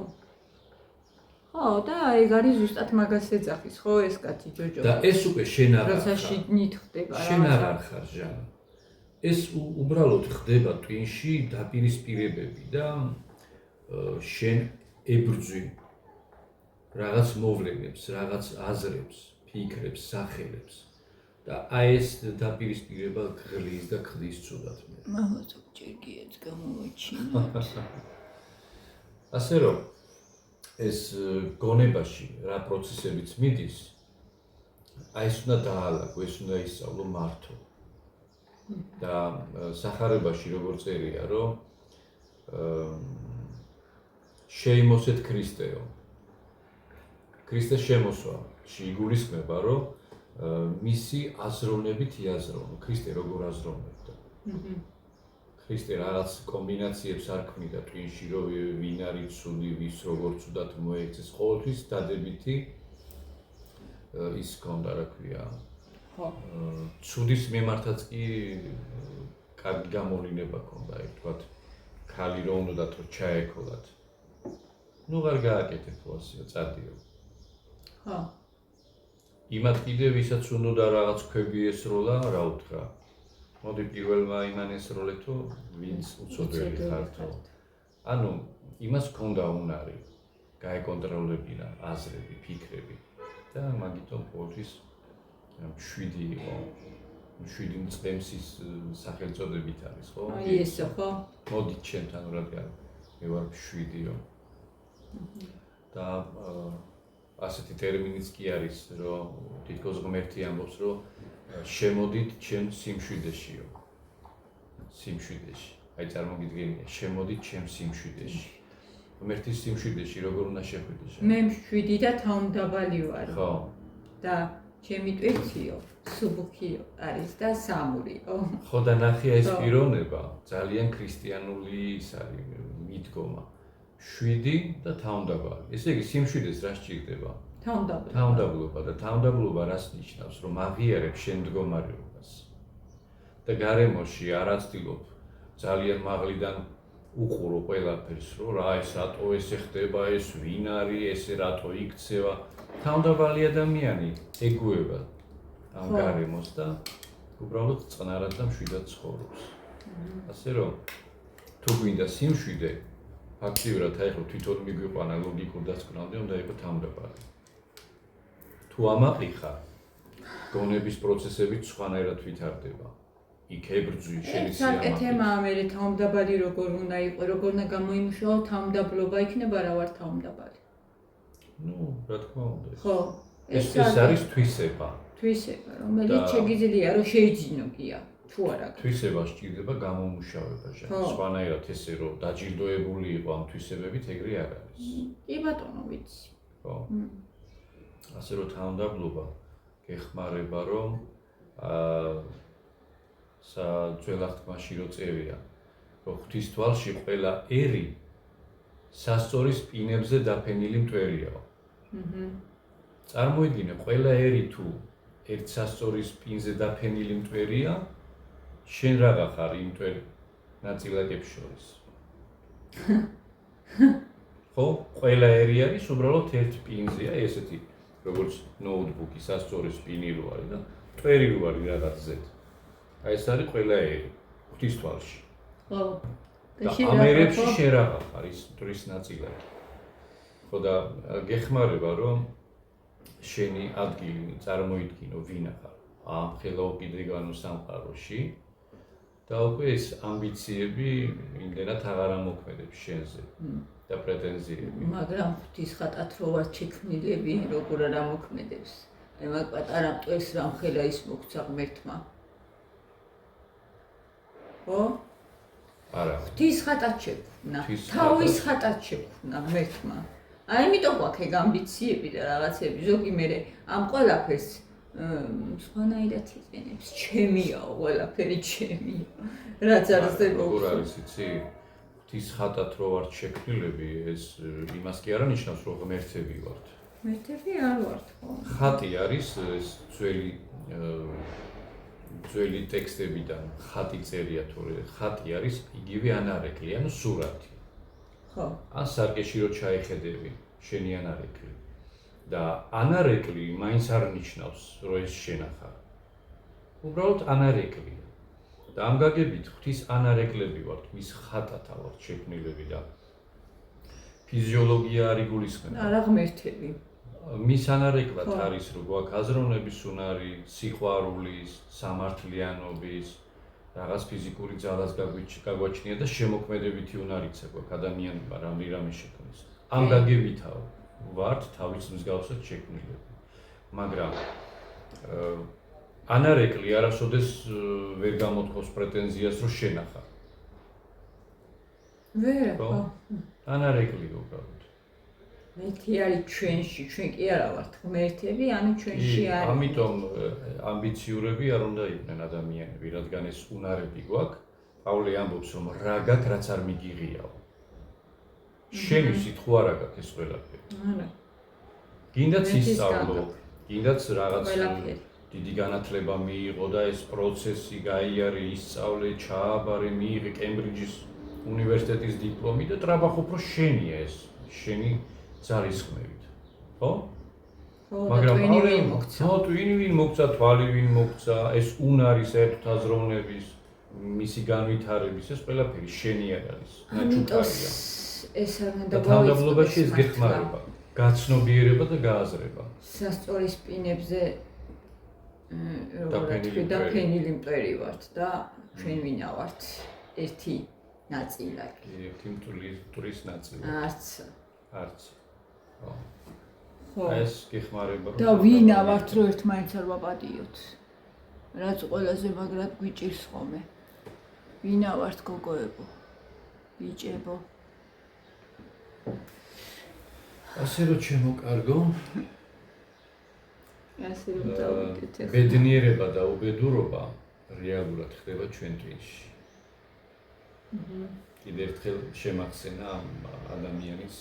ხო, და ეგ არის ზუსტად მაგას ეძახის, ხო, ეს კაცი ჯოჯო. და ეს უკვე შენ აღარ ხარ. როცა შიგნით ხდება რა. შენ აღარ ხარ ჟანა. ეს უბრალოდ ხდება ტვინში დაპირისპირებები და შენ ებრძვი რაღაც მოვლენებს, რაღაც აზრებს, ფიქრებს, სახელებს. და აი ეს დაპირისპირება გღლის და ხდის ცუდად მე. მაგას ჯერგიაც გამოაჩინა. ასე რომ ეს გონებაში რა პროცესებიც მიდის, აი ეს უნდა დაალაგო, ეს უნდა ისწავლო მართო. და სახარებაში როგორ წერია, რომ შეიმოსეთ ქრისტეო. ქრისტეს შემოსვა შეიგულისხმება, რომ მისი აზროვნებით იაზროვნო. ქრისტე როგორ აზროვნებდა? ქრისტე რაღაც კომბინაციებს არ ქმნიდა ტვინში, რომ ვინ არის ცუდი, ვის როგორ ცუდად მოექცეს, ყოველთვის დადებითი ის ჰქონდა, რა ქვია. ხო. ცუდის მიმართაც კი კარგი გამოვლინება ჰქონდა, ერთგვარად ქალი რომ უნდათ რომ ჩაეკოლათ. ნუ არ გააკეთებო ასეო, წადიო. ხო. იმათ კიდე ვისაც უნდა რაღაც ქვები ესროლა, რა უთხრა. მოდი პირველმა იმან ესროლეთო, ვინც უცოდველი ხართო. ანუ იმას ჰქონდა უნარი, გაეკონტროლებინა აზრები, ფიქრები და მაგიტომ ყოველთვის 7 იყო. 7 მწყემსის სახელწოდებით არის, ხო? აი ესო, ხო? მოდით ჩემთან რადგან მე ვარ 7-იო. და ასეთი ტერმინიც კი არის, რომ თითქოს ღმერთი ამბობს, რომ შემოდით ჩემ სიმშვიდეშიო. სიმშვიდეში. აი წარმოგიდგენია, შემოდით ჩემ სიმშვიდეში. ღმერთის სიმშვიდეში როგორ უნდა შეხვიდე? მე 7 და თავმდაბალი ვარ. ხო. და ჩემი ტვირთიო, სუბუქიო არის და სამურიო. ხო და ნახე ეს პიროვნება ძალიან ქრისტიანული ის არის მიდგომა. 7 და თავმდაბალი. ესე იგი სიმშვიდეს რა სჭირდება? თავმდაბლობა. თავმდაბლობა და თავმდაბლობა რას ნიშნავს? რომ აღიარებ შენ მდგომარეობას. და გარემოში არ აცდილობ ძალიან მაღლიდან უყურო ყველაფერს, რომ რა ეს რატო ესე ხდება, ეს ვინ არის, ესე რატო იქცევა. თავმდაბალი ადამიანი ეგუება ამ გარემოს და უბრალოდ წყნარად და მშვიდად ცხოვრობს. ასე რომ თუ გვინდა სიმშვიდე, ფაქტიურად ახლა თვითონ მიგვიყვანა ლოგიკურ დასკვნამდე უნდა იყოს თავმდაბალი. თუ ამაყიხარ, გონების პროცესებიც სხვანაირად ვითარდება. იქ ებრძვი შენი სიამაყე. საკეთემა მე თავმდაბალი როგორ უნდა იყოს, როგორ უნდა გამოიმუშაო თავმდაბლობა იქნება რა ვარ თავმდაბალი. ნუ, რა თქმა უნდა. ხო, ეს არის თვისება. თვისება, რომელიც შეგიძლია რომ შეიძინო გია, თუ არა. თვისება სჭირდება გამომუშავება, სხვანაირად ესე რომ დაჯილდოებული იყო ამ თვისებებით, ეგრე არ არის. კი ბატონო, ვიცი. ხო. ასე რომ თავმდაბლობა გეხმარება რომ ძველახტმაში რო წერია, რომ ღვთის თვალში ყველა ერი სასწორი სპინებზე დაფენილი მტვერიაო. წარმოიდგინე, ყველა ერი თუ ერთ სასწორი სპინზე დაფენილი მტვერია, შენ რაღა ხარ იმ მტვერ ნაწილაკებს შორის. ხო, ყველა ერი არის უბრალოდ ერთ სპინზეა, ესეთი როგორც ნოუთბუქი სასწორი სპინი რო არის და მტვერი რო არის რაღაც ზედ. აი ეს არის ყველა ერი ღვთის თვალში. ხო. და ამ ერებში შენ რაღა ხარ ის მტვრის ნაწილაკი. ხო და გეხმარება რომ შენი ადგილი წარმოიდგინო ვინ ახარ ამ ხელაუკიდეგანო სამყაროში და უკვე ეს ამბიციები იმდენად აღარ ამოქმედებს შენზე და პრეტენზიები. მაგრამ ღვთის ხატად რო ვარ შექმნილები, როგორ არ ამოქმედებს. აი მაგ პატარა მტვერს რამ ხელა ის მოგცა ღმერთმა. ხო? არა. ღვთის ხატად შექმნა, თავის ხატად შექმნა ღმერთმა. აი იმიტომ გვაქვს ეგ ამბიციები და რაღაცები, ზოგი მე ამ ყველაფერს სხვანაირად იყენებს, ჩემიაო, ყველაფერი ჩემია. რაც არსებობს. როგორ არის იცი? ღვთის ხატად რო ვართ შექმნილები, ეს იმას კი არ ანიშნავს, რომ ღმერთები ვართ. ღმერთები არ ვართ, ხო? ხატი არის ეს ძველი ტექსტებიდან ხატი წერია თორე ხატი არის იგივე ანარეკლი, ანუ სურათი. ხო. ან სარკეში რო ჩაიხედები, შენი ანარეკლი. და ანარეკლი მაინც არ ნიშნავს, რომ ეს შენ ხარ. უბრალოდ ანარეკლია. და ამ გაგებით ღვთის ანარეკლები ვართ, მის ხატად ვართ შექმნილები და ფიზიოლოგია არ იგულისხმება. არა ღმერთები. მის ანარეკლად არის რომ გვაქვს აზროვნების უნარი, სიყვარულის, სამართლიანობის, რაღაც ფიზიკური ძალას გაგვაჩნია და შემოქმედებითი უნარიც აქვს ადამიანმა რამე შექმნის. ამ გაგებითა ვართ თავის მსგავსად შექმნილები. მაგრამ ანარეკლი არასოდეს ვერ გამოთქვას პრეტენზიას რომ შენ ხარ. ვერ, ხო. ანარეკლი უბრალოდ. მეთი არის ჩვენში, ჩვენ კი არა ვართ ღმერთები, ანუ ჩვენში არის. ამიტომ ამბიციურები არ უნდა იყვნენ ადამიანები, რადგან ეს უნარები გვაქვს. პავლე ამბობს, რომ რა გაქვს, რაც არ მიგიღიაო. შენივსით ხო არა გაქვს ეს ყველაფერი. არა. გინდაც ისწავლო, გინდაც რაღაც დიდი განათლება მიიღო და ეს პროცესი გაიარე, ისწავლე, ჩააბარე, მიიღე კემბრიჯის უნივერსიტეტის დიპლომი და ტრაბახობ რომ შენია ეს, შენი ძალისხმევით. ხო? ხო, მაგრამ ვინ მოგცა? ხო, ვინ მოგცა, თვალი ვინ მოგცა, ეს უნარი საერთოდ აზროვნების, მისი განვითარების, ეს ყველაფერი შენი არ არის, ნაჩუქარია. ეს არ უნდა და თავმდაბლობაში ეს გეხმარება, გაცნობიერება და გააზრება. სასწორი სპინებზე დაფენილი მტვერი ვართ და ჩვენ ვინა ვართ ერთი ნაწილაკი. ერთი მტვრის ნაწილი. არც. ხო. ეს გეხმარება. და ვინა ვართ რომ ერთმანეთს არ ვაპატიოთ. რაც ყველაზე მაგრად გვიჭირს ხოლმე. ვინა ვართ გოგოებო. ბიჭებო. ასე რომ ჩემოკარგო. ასე რომ დავიკეთე. ბედნიერება და უბედურობა რეალურად ხდება ჩვენ ტვინში. კიდევ ერთხელ შემახსენა ამ ადამიანის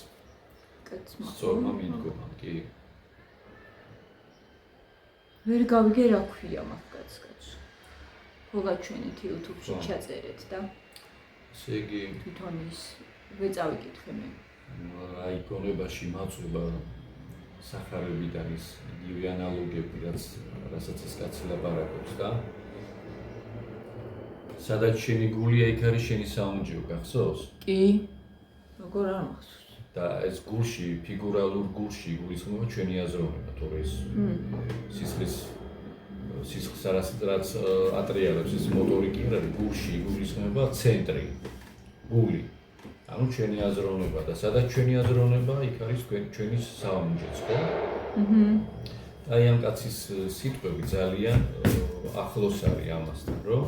სწორმა მიდგომამ, კი. ვერ გავიგე რა ქვია მაგ კაცს. ხო გაჩვენეთ YouTube-ში ჩაწერეთ და ესე იგი თვითონ ის ვეწავიკითხე მე. აი გონებაში მაწვება სახარებიდან ის იგივე ანალოგები, რასაც ეს კაცი ლაპარაკობს და სადაც შენი გულია, იქ არის შენი საუნჯეო, გახსოვს? კი. როგორ არ მახსოვს. და ეს გულში, ფიგურალურ გულში გულისხმობა ჩვენი აზროვნება, თორე ეს სისხლს რაც ატრიალებს ეს მოტორიკი რა გულში გულისხმობა ცენტრი, გული. ანუ ჩვენი აზროვნება და სადაც ჩვენი აზროვნება, იქ არის ჩვენი საუნჯეც, ხო? აი ამ კაცის სიტყვები ძალიან ახლოს არის ამასთან, რომ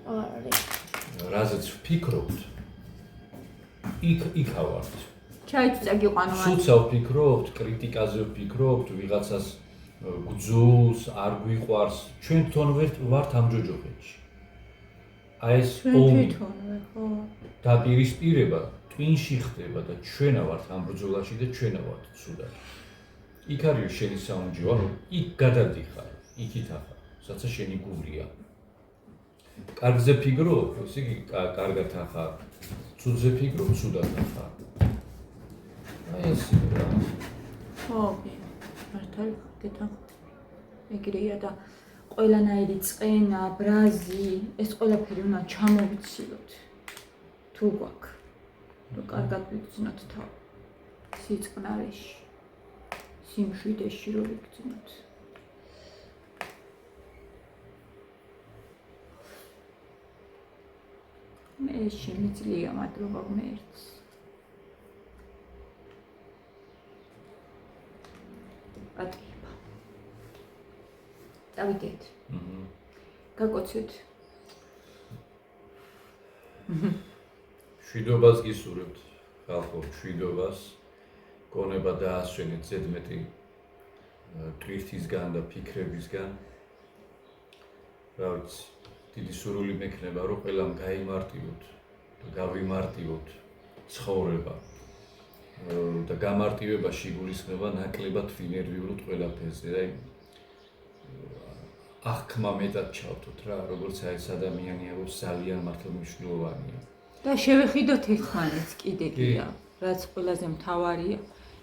არის. რაზეც ვფიქრობთ, იქ ავართ. ჩაიწა გიყვანო. სუცა ვფიქრობთ, კრიტიკაზე ვფიქრობთ, ვიღაცას გძულს, არ გვიყვარს, ჩვენ თვითონ ვართ ამ ჯოჯოხეთში. აი ეს თვითონვე, ხო. დაპირისპირება ტვინში ხდება და ჩვენა ვართ ამ ბრძოლაში და ჩვენა ვართ ცუდად. იქ არის შენი საუნჯო, ანუ იქ გადადიხარ, იქით ახარ, სადაც შენი გულია. კარგზე ფიქრობ, ესე იგი კარგად ახარ, ცუდზე ფიქრობ, ცუდად ახარ. აი ეს რა. ხო, მართალი გეთან. ეგრეა და ყველანაირი წყენა, ბრაზი, ეს ყველაფერი უნდა ჩამოვიცილოთ. თუ გვაქვს, რომ კარგად ვიგრძნოთ თავი. სიწყნარეში, სიმშვიდეში რომ ვიგრძნოთ. მე შემიძლია მადლობა ღმერთს. პატრიობა. დავიდეთ. გაკოცეთ. შვიდობას გისურვებთ, ხალხო, შვიდობას. გონება დაასვენეთ ზედმეტი ტვირთისგან და ფიქრებისგან. რა ვიცი, დიდი სურვილი მექნება, რომ ყველამ გაიმარტივოთ და გავიმარტივოთ ცხოვრება. და გამარტივებაში გულისხმობა ნაკლებად ვინერვიულოთ ყველაფერზე. აი აღქმა მეტად ჩავთოთ რა, როგორც აი ეს ადამიანი აღობს ძალიან მართლა მნიშვნელოვანია. და შევეხიდოთ ერთმანეთს კიდე კიდე, რაც ყველაზე მთავარია.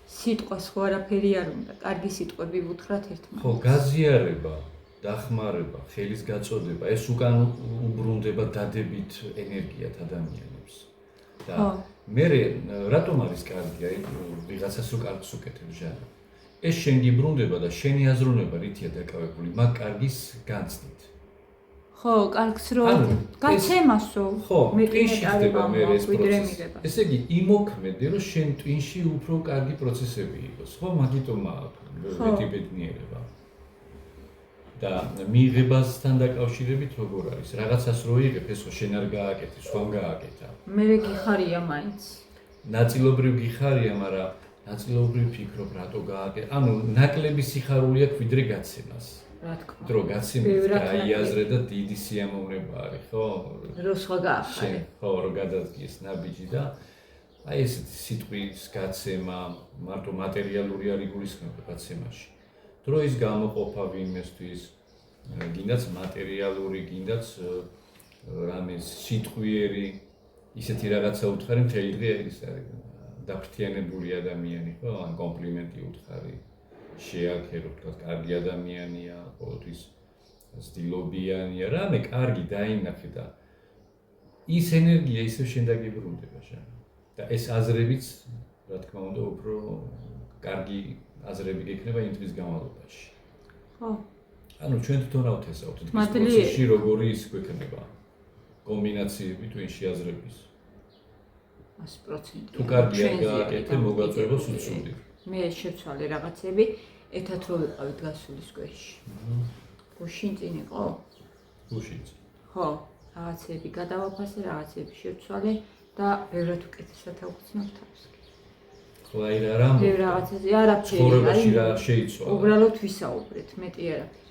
სიტყვას ხო არაფერი არ უნდა, კარგი სიტყვები ვუთხრათ ერთმანეთს. ხო, გაზიარება, დახმარება, ხელის გაწოდება, ეს უკან უბრუნდება დადებით ენერგიათ ადამიანებს. და მე რატომ არის კარგი, აი ვიღაცას რო კარგს უკეთებ ჟანა. ეს შენ გიბრუნდება და შენი აზროვნება რითია დაკავებული, მაგ კარგის განცდით. ხო, კარგს რო გაცემასო, მეტი ხდება მე ეს ვიდრე პროცესი. მიღება. ესე იგი, იმოქმედე, რომ შენ ტვინში უფრო კარგი პროცესები იყოს, ხო? მაგიტომ მეტი ბედნიერება. და მიიღებასთან დაკავშირებით როგორ არის? რაღაცას რო იღებ, ეს ხო შენ არ გააკეთე, სხვამ გააკეთა. მე გიხარია მაინც. ნაწილობრივ გიხარია, მაგრამ ნაწილობრივ ფიქრობ, რატო გააკეთე. ანუ ნაკლები სიხარული აქვს ვიდრე გაცემას. რა თქმა უნდა. დრო გაცემის გაიაზრე და დიდი სიამოვნება არის, ხო? რო სხვა გაახარე. ხო, რო გადადგეს ნაბიჯი და აი ესეთი სიტყვის გაცემა, მარტო მატერიალური არ იგულისხმება გაცემაში. დროის გამოყოფა ვინმესთვის, გინდაც მატერიალური, გინდაც რამე სიტყვიერი, ისეთი რაღაცა უთხარი მთელი დღე ის არის დაფრთიანებული ადამიანი, ხო? ან კომპლიმენტი უთხარი. შეაქერო, თქვა, კარგი ადამიანია, ყოველთვის ცდილობიანია, რამე კარგი დაინახე და ის ენერგია ისევ შენ დაგიბრუნდება ჟანა. და ეს აზრებიც, რა თქმა უნდა, უფრო კარგი აზრები გექნება იმ თვის განმავლობაში. ხო. ანუ ჩვენ თვითონ რა ვთესავთ ის პროცესში როგორი ის გვექნება კომბინაციები twin-ში აზრების. 100%. თუ კარგია გააკეთე, მოგაწევოს უცუდი. მე შევცვალე რაღაცები, ერთად რო ვიყავით გასულის კვერში. გუშინ წინ იყო? გუშინ. ხო, რაღაცები გადავაფასე, რაღაცები შევცვალე და ბევრად უკეთესად ავხსნავ თავს. ხო, აი რა ამბობ. ბევრ რაღაცაზე არაფერი. ცხოვრებაში რა შეიცვალა? უბრალოდ ვისაუბრეთ, მეტი არაფერი.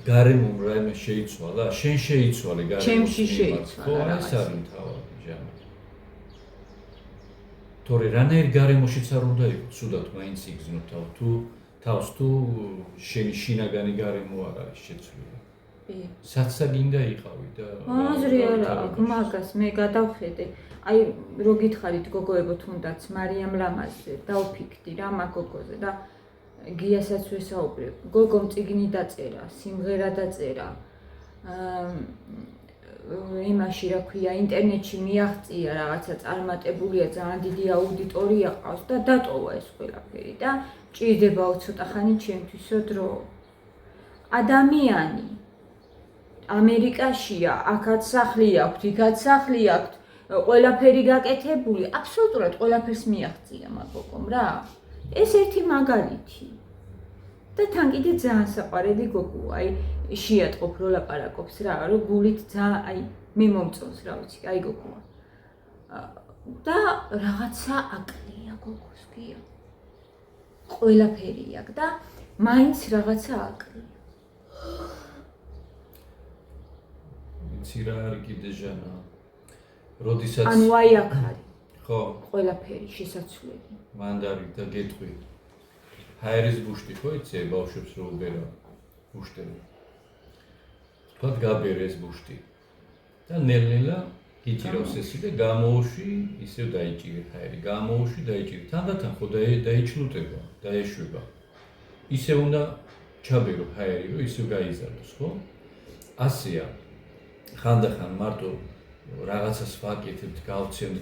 გარემო რაიმე შეიცვალა? შენ შეიცვალე გარემო. ჩემში შეიცვალა. ხო, ეს არის მთავარი ჟანა. თორე რანაირ გარემოშიც არ უნდა იყოს, ცუდად მაინც იგზნო თავს თუ შენი შინაგანი გარემო არ არის შეცვლილი. საცა გინდა იყავი და აზრი არა აქვს მაგას მე გადავხედე. აი რო გითხარით გოგოებო თუნდაც მარიამ ლამაზზე დავფიქდი რა მაგ გოგოზე და გიასაც ვესაუბრებ, გოგომ წიგნი დაწერა, სიმღერა დაწერა. იმაში რა ქვია, ინტერნეტში მიაღწია რაღაცა წარმატებულია, ძალიან დიდი აუდიტორია ყავს და დატოვა ეს ყველაფერი და ჭირდებაო ცოტა ხანი ჩემთვისო დრო. ადამიანი ამერიკაშია, აქაც სახლი აქვს, იქაც სახლი აქვს, ყველაფერი გაკეთებული, აბსოლუტურად ყველაფერს მიაღწია მაგოგომ რა. ეს ერთი მაგალითი. და თან კიდე ძალიან საყვარელი გოგოა, აი შეატყობ რო ლაპარაკობს რა, რომ გულით ძალიან აი მე მომწონს რა ვიცი, აი გოგოა. და რაღაცა აკლია გოგოს გია. ყველაფერი აქვს და მაინც რაღაცა აკლია. იცი რა არის კიდე ჟანა. როდესაც ანუ აი აქ არის ხო, ყველაფერი შესაძლებელი. მანდარი და გეტყვი. ჰაერის ბუშტი ხო იცი ბავშვებს რო უბერა ბუშტები. თქვა გაბერეს ბუშტი. და ნელ-ნელა იჭირავს ესე და გამოუში ისევ დაიჭირე ჰაერი. გამოუში დაიჭირე. თანდათან ხო დაიჩლუტება, დაეშვება. ისე უნდა ჩაბერო ჰაერი, რომ ისევ გაიზარდოს, ხო? ასეა. ხანდახან მარტო რაღაცას ვაკეთებთ, გავცემთ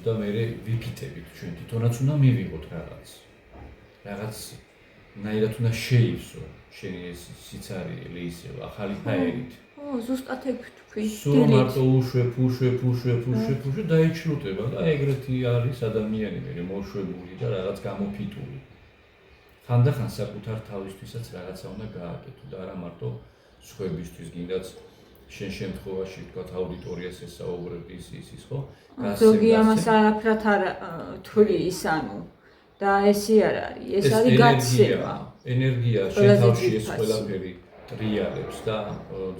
და მე ვიფიტებით ჩვენ თვითონაც უნდა მივიღოთ რაღაც. რაღაც ნაირად უნდა შეივსო შენი ეს სიცარიელი ისევ ახალი ჰაერით. ზუსტად ეგ თქვი. სულ მარტო უშვებ დაიჩლუტება და ეგრეთი არის ადამიანი მე მოშვებული და რაღაც გამოფიტული. ხანდახან საკუთარ თავისთვისაც რაღაცა უნდა გააკეთო და არა მარტო სხვებისთვის გინდაც შენ შემთხვევაში თქვათ აუდიტორიას ესაუბრებ ის ხო? ზოგი ამას არაფრად არ თვლი ის ანუ და ესე არ არის, ეს არის გაცემა. ენერგია შენ თავში ეს ყველაფერი ტრიალებს და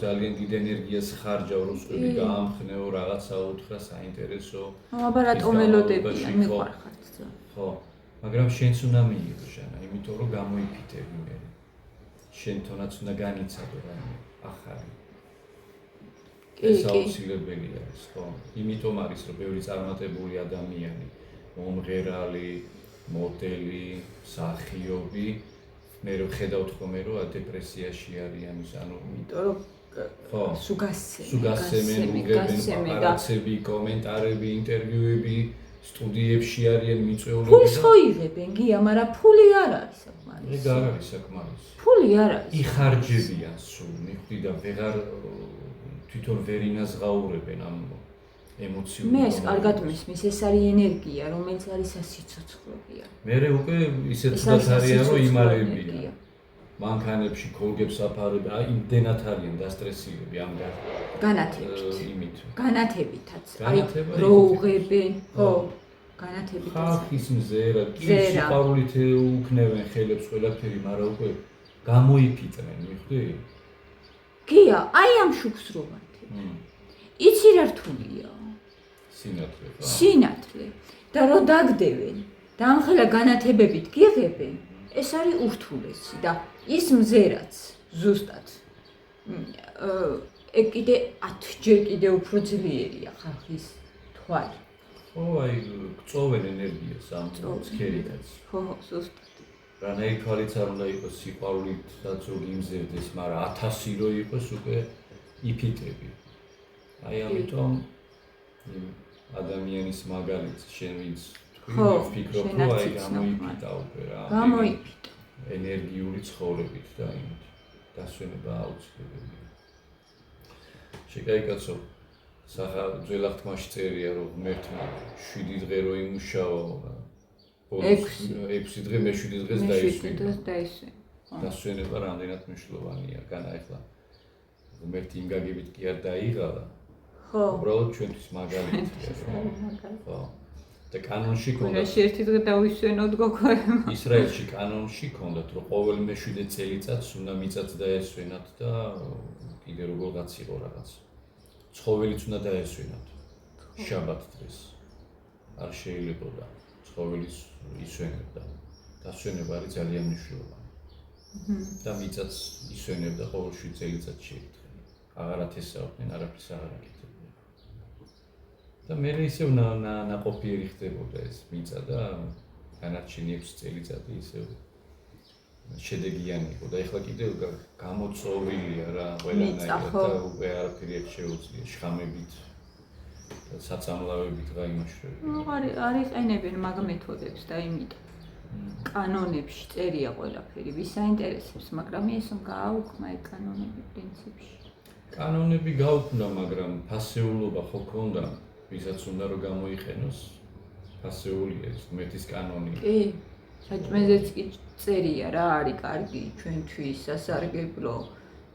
ძალიან დიდ ენერგიას ხარჯავ რომ სხვები გაამხნეო რაღაცა უთხრა საინტერესო. აბა რატომ ელოდებიან მეყარხართ ძა. ხო, მაგრამ შენც უნდა მიიღო ჟანა, იმიტომ რომ გამოიფიტები მე. შენ თონაც უნდა განიცადო რაიმე ახალი. ეს აუცილებელი არის, ხო? იმიტომ არის რომ ბევრი წარმატებული ადამიანი, მომღერალი, მოდელი, მსახიობი მე რო ხედავთ ხოლმე რომ დეპრესიაში არიან ის ანუ იმიტომ რომ ხო სუგასემენ უგებენ პაპარაცები, კომენტარები, ინტერვიუები, სტუდიებში არიან მიწვეულები. ფულს ხო იღებენ გია, მაგრამ ფული არ არის საკმარისი. ეგ არ არის საკმარისი. ფული არ არის. იხარჯებიან სულ, მიხვდი და ვეღარ თვითონ ვერ ინაზღაურებენ ამ ემოციურ მე ეს კარგად მისმის, ეს არის ენერგია, რომელიც არის სასიცოცხლებია. მე უკვე ისეთ თუდად არიან, რომ იმალებიან. მანქანებში ქოლგებს აფარებენ, აი იმდენად არიან დასტრესირები ამ განათებით. იმით. განათებითაც. აი რო უღებენ, ხო, განათებითაც. ხალხის მზერა, კი სიყვარულით უქნევენ ხელებს ყველაფერი, მაგრამ უკვე გამოიფიტნენ, მიხვდი? გია, აი ამ შუქს რო ვართ. იცი რა რთულია? სინათლე. სინათლე. და რო დაგდევენ, და ამხელა განათებებით გიღებენ, ეს არის ურთულესი და ის მზერაც ზუსტად. ეგ კიდე 10 ჯერ კიდე უფრო ძლიერია ხალხის თვალი. ხო, აი გწოვენ ენერგიას ამ ცქერითაც. ხო, ზუსტად. რანაირი თვალიც არ უნდა იყოს სიყვარულითაც ზოგი იმზერდეს, მაგრამ 1000 რო იყოს უკვე იფიტები. აი ამიტომ ადამიანის მაგალითს შენ ვინც ვფიქრობ რომ აი გამოიფიტა უკვე რა. გამოიფიტა. ენერგიული ცხოვრებით და იმით დასვენება აუცილებელია. შეკაიკაცო, ძველახთმაში წერია რომ ღმერთმა 7 დღე რო იმუშაო, 6 დღე მე-7 დღეს დაისვენა. დასვენება რამდენად მნიშვნელოვანია, განა ახლა ღმერთი იმ გაგებით კი არ დაიღალა. ხო. უბრალოდ ჩვენთვის მაგალითია. ხო. და კანონში ქონდა. რა ერთი დღე დავისვენოთ გოგოებმა. ისრაელში კანონში ქონდათ რომ ყოველ მე-7 წელიწადს უნდა მიწაც დაესვენათ და კიდე როგორღაც იყო რაღაც. ცხოველიც უნდა დაესვენათ. შაბათ დღეს. არ შეიძლებოდა ცხოველის ისვენებდა. დასვენება არის ძალიან მნიშვნელოვანი. და მიწაც ისვენებდა ყოველ 7 წელიწადში ერთხელ. აღარ ათესავდნენ, არაფერს აღარ აკეთებდნენ. და მე ისევ ნაყოფიერი ხდებოდა ეს მიწა და განარჩენი 6 წელიწადი ისევ შედეგიანი იყო და ეხლა კიდევ გამოწოვილია რა ყველანაირად და უკვე არაფერი არ შეუძლია შხამებით და საწამლავებით გაიმაშრება. არ იყენებენ მაგ მეთოდებს და იმიტომ კანონებში წერია ყველაფერი, ვის აინტერესებს, მაგრამ ეს გააუქმა ეს კანონები პრინციპში. კანონები გაუქმდა, მაგრამ ფასეულობა ხო ქონდა, ვისაც უნდა რომ გამოიყენოს. ფასეულია ეს ღმერთის კანონი. კი, საჭმეზეც კი წერია რა არის კარგი ჩვენთვის სასარგებლო.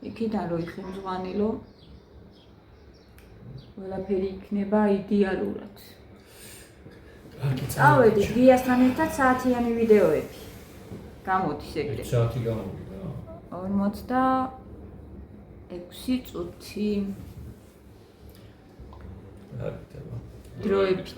იქიდან რო იხმძღვანილო ყველაფერი იქნება იდეალურად. წავედი გიასთან ერთად საათიანი ვიდეოები. გამოდის ეგრე. საათი გამოვიდა. 46 წუთი. რა გიტება? დროებით.